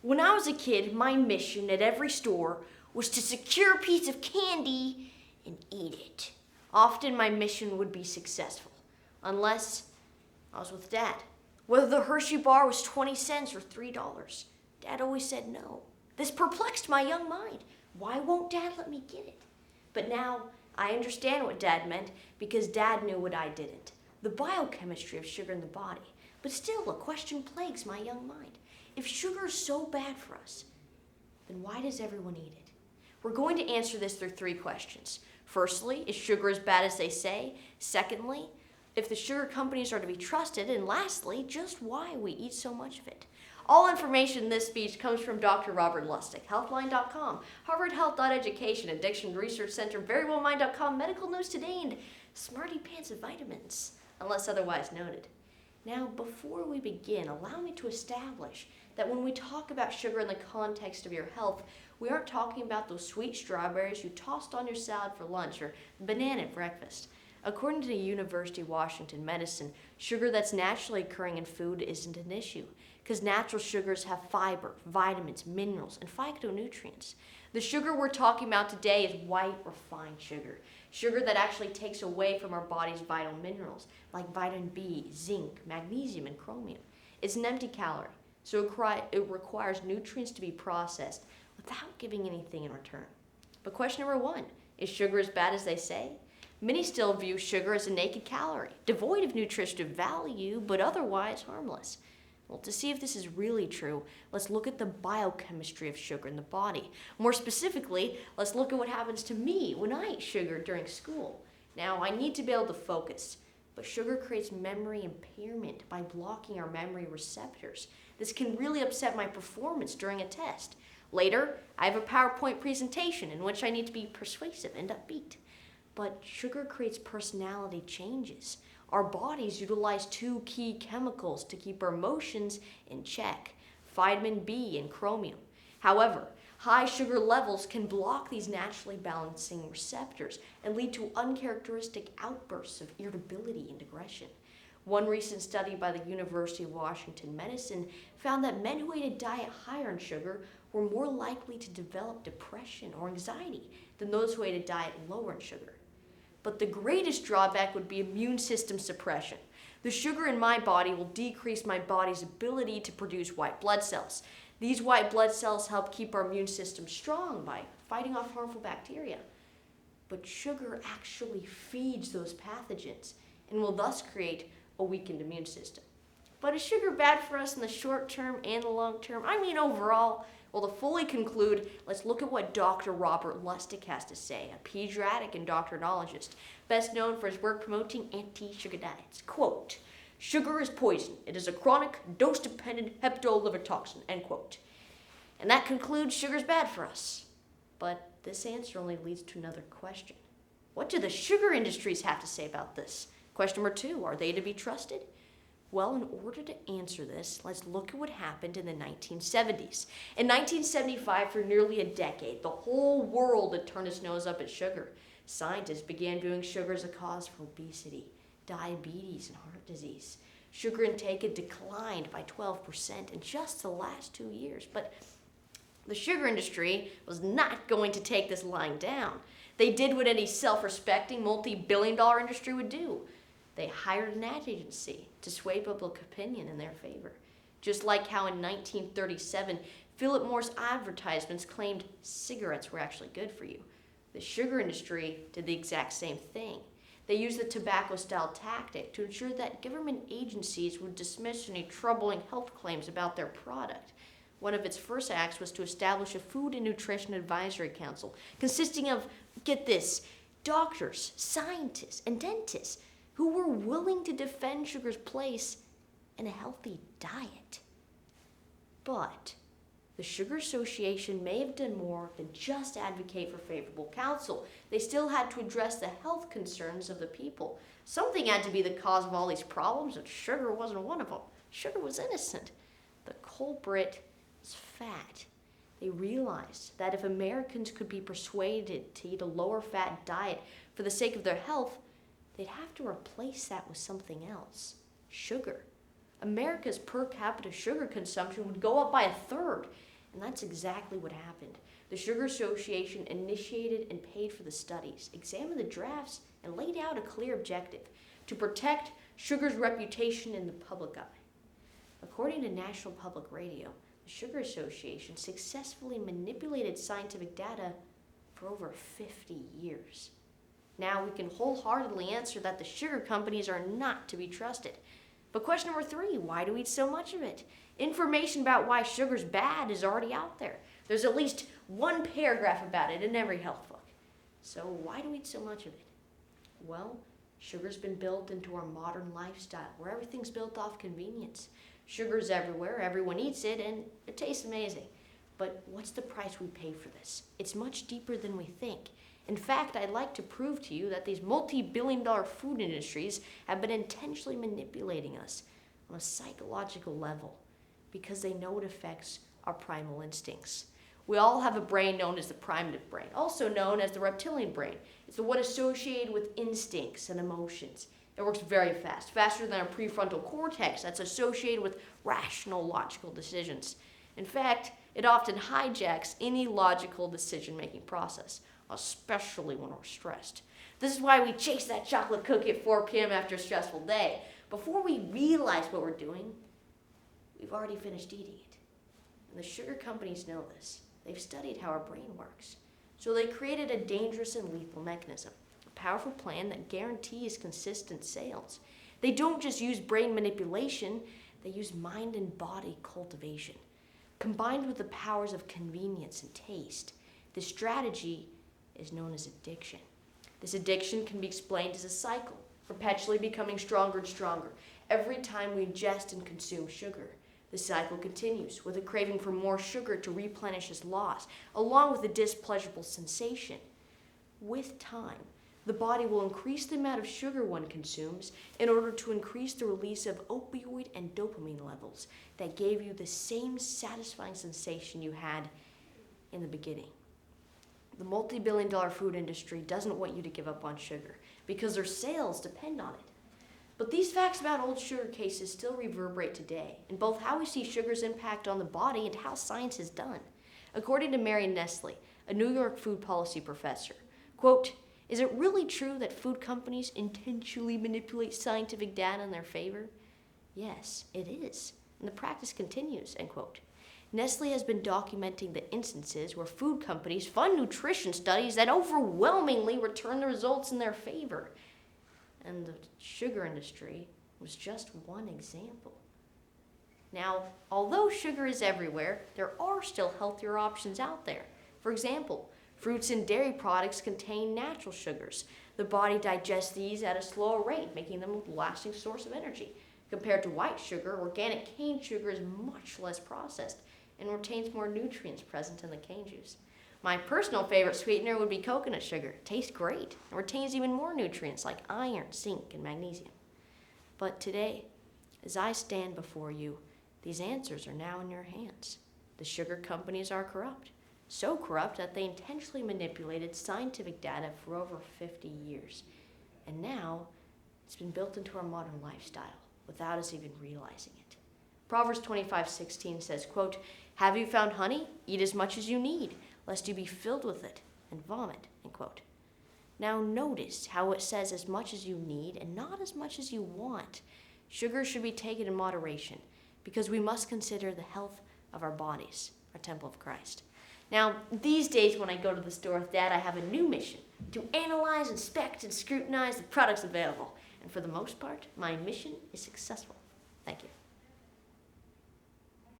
When I was a kid, my mission at every store was to secure a piece of candy and eat it. Often my mission would be successful, unless I was with Dad. Whether the Hershey bar was 20 cents or $3, Dad always said no. This perplexed my young mind. Why won't Dad let me get it? But now I understand what Dad meant because Dad knew what I didn't. The biochemistry of sugar in the body. But still, a question plagues my young mind. If sugar is so bad for us, then why does everyone eat it? We're going to answer this through 3 questions. Firstly, is sugar as bad as they say? Secondly, if the sugar companies are to be trusted? And lastly, just why we eat so much of it. All information in this speech comes from Dr. Robert Lustig, Healthline.com, Harvard Health.Education, Addiction Research Center, VeryWellMind.com, Medical News Today, and Smarty Pants and Vitamins, unless otherwise noted. Now, before we begin, allow me to establish that when we talk about sugar in the context of your health, we aren't talking about those sweet strawberries you tossed on your salad for lunch or banana at breakfast. According to the University of Washington Medicine, sugar that's naturally occurring in food isn't an issue because natural sugars have fiber, vitamins, minerals, and phytonutrients. The sugar we're talking about today is white refined sugar, sugar that actually takes away from our body's vital minerals like vitamin B, zinc, magnesium, and chromium. It's an empty calorie, so it requires nutrients to be processed without giving anything in return. But question number 1, is sugar as bad as they say? Many still view sugar as a naked calorie, devoid of nutritive value, but otherwise harmless. Well, to see if this is really true, let's look at the biochemistry of sugar in the body. More specifically, let's look at what happens to me when I eat sugar during school. Now, I need to be able to focus, but sugar creates memory impairment by blocking our memory receptors. This can really upset my performance during a test. Later, I have a PowerPoint presentation in which I need to be persuasive and upbeat. But sugar creates personality changes. Our bodies utilize 2 key chemicals to keep our emotions in check, vitamin B and chromium. However, high sugar levels can block these naturally balancing receptors and lead to uncharacteristic outbursts of irritability and aggression. One recent study by the University of Washington Medicine found that men who ate a diet higher in sugar were more likely to develop depression or anxiety than those who ate a diet lower in sugar. But the greatest drawback would be immune system suppression. The sugar in my body will decrease my body's ability to produce white blood cells. These white blood cells help keep our immune system strong by fighting off harmful bacteria. But sugar actually feeds those pathogens and will thus create a weakened immune system. But is sugar bad for us in the short term and the long term? I mean overall. Well, to fully conclude, let's look at what Dr. Robert Lustig has to say, a pediatric endocrinologist, best known for his work promoting anti-sugar diets. Quote, "Sugar is poison. It is a chronic, dose-dependent hepatoliver toxin," end quote. And that concludes sugar's bad for us. But this answer only leads to another question. What do the sugar industries have to say about this? Question number 2, are they to be trusted? Well, in order to answer this, let's look at what happened in the 1970s. In 1975, for nearly a decade, the whole world had turned its nose up at sugar. Scientists began viewing sugar as a cause for obesity, diabetes, and heart disease. Sugar intake had declined by 12% in just the last 2 years. But the sugar industry was not going to take this lying down. They did what any self-respecting, multi-billion-dollar industry would do. They hired an ad agency to sway public opinion in their favor. Just like how in 1937, Philip Morris advertisements claimed cigarettes were actually good for you. The sugar industry did the exact same thing. They used the tobacco-style tactic to ensure that government agencies would dismiss any troubling health claims about their product. One of its first acts was to establish a Food and Nutrition Advisory Council consisting of, get this, doctors, scientists, and dentists who were willing to defend sugar's place in a healthy diet. But the Sugar Association may have done more than just advocate for favorable counsel. They still had to address the health concerns of the people. Something had to be the cause of all these problems, and sugar wasn't one of them. Sugar was innocent. The culprit was fat. They realized that if Americans could be persuaded to eat a lower fat diet for the sake of their health, they'd have to replace that with something else, sugar. America's per capita sugar consumption would go up by 1/3, And that's exactly what happened. The Sugar Association initiated and paid for the studies, examined the drafts, and laid out a clear objective to protect sugar's reputation in the public eye. According to National Public Radio, the Sugar Association successfully manipulated scientific data for over 50 years. Now we can wholeheartedly answer that the sugar companies are not to be trusted. But question number 3, why do we eat so much of it? Information about why sugar's bad is already out there. There's at least one paragraph about it in every health book. So why do we eat so much of it? Well, sugar's been built into our modern lifestyle, where everything's built off convenience. Sugar's everywhere, everyone eats it, and it tastes amazing. But what's the price we pay for this? It's much deeper than we think. In fact, I'd like to prove to you that these multi-billion-dollar food industries have been intentionally manipulating us on a psychological level because they know it affects our primal instincts. We all have a brain known as the primitive brain, also known as the reptilian brain. It's the one associated with instincts and emotions. It works very fast, faster than our prefrontal cortex that's associated with rational, logical decisions. In fact, it often hijacks any logical decision-making process, especially when we're stressed. This is why we chase that chocolate cookie at 4 p.m. after a stressful day. Before we realize what we're doing, we've already finished eating it. And the sugar companies know this. They've studied how our brain works. So they created a dangerous and lethal mechanism, a powerful plan that guarantees consistent sales. They don't just use brain manipulation, they use mind and body cultivation. Combined with the powers of convenience and taste, this strategy is known as addiction. This addiction can be explained as a cycle, perpetually becoming stronger and stronger every time we ingest and consume sugar. The cycle continues with a craving for more sugar to replenish its loss, along with a displeasurable sensation. With time, the body will increase the amount of sugar one consumes in order to increase the release of opioid and dopamine levels that gave you the same satisfying sensation you had in the beginning. The multi-billion-dollar food industry doesn't want you to give up on sugar because their sales depend on it. But these facts about old sugar cases still reverberate today in both how we see sugar's impact on the body and how science is done. According to Mary Nestle, a New York food policy professor, quote, "Is it really true that food companies intentionally manipulate scientific data in their favor? Yes, it is, and the practice continues," end quote. Nestle has been documenting the instances where food companies fund nutrition studies that overwhelmingly return the results in their favor. And the sugar industry was just one example. Now, although sugar is everywhere, there are still healthier options out there. For example, fruits and dairy products contain natural sugars. The body digests these at a slower rate, making them a lasting source of energy. Compared to white sugar, organic cane sugar is much less processed and retains more nutrients present in the cane juice. My personal favorite sweetener would be coconut sugar. It tastes great and retains even more nutrients like iron, zinc, and magnesium. But today, as I stand before you, these answers are now in your hands. The sugar companies are corrupt, so corrupt that they intentionally manipulated scientific data for over 50 years. And now, it's been built into our modern lifestyle without us even realizing it. Proverbs 25:16 says, quote, "Have you found honey? Eat as much as you need, lest you be filled with it and vomit," end quote. Now notice how it says as much as you need and not as much as you want. Sugar should be taken in moderation because we must consider the health of our bodies, our temple of Christ. Now, these days when I go to the store with Dad, I have a new mission: to analyze, inspect, and scrutinize the products available. And for the most part, my mission is successful. Thank you.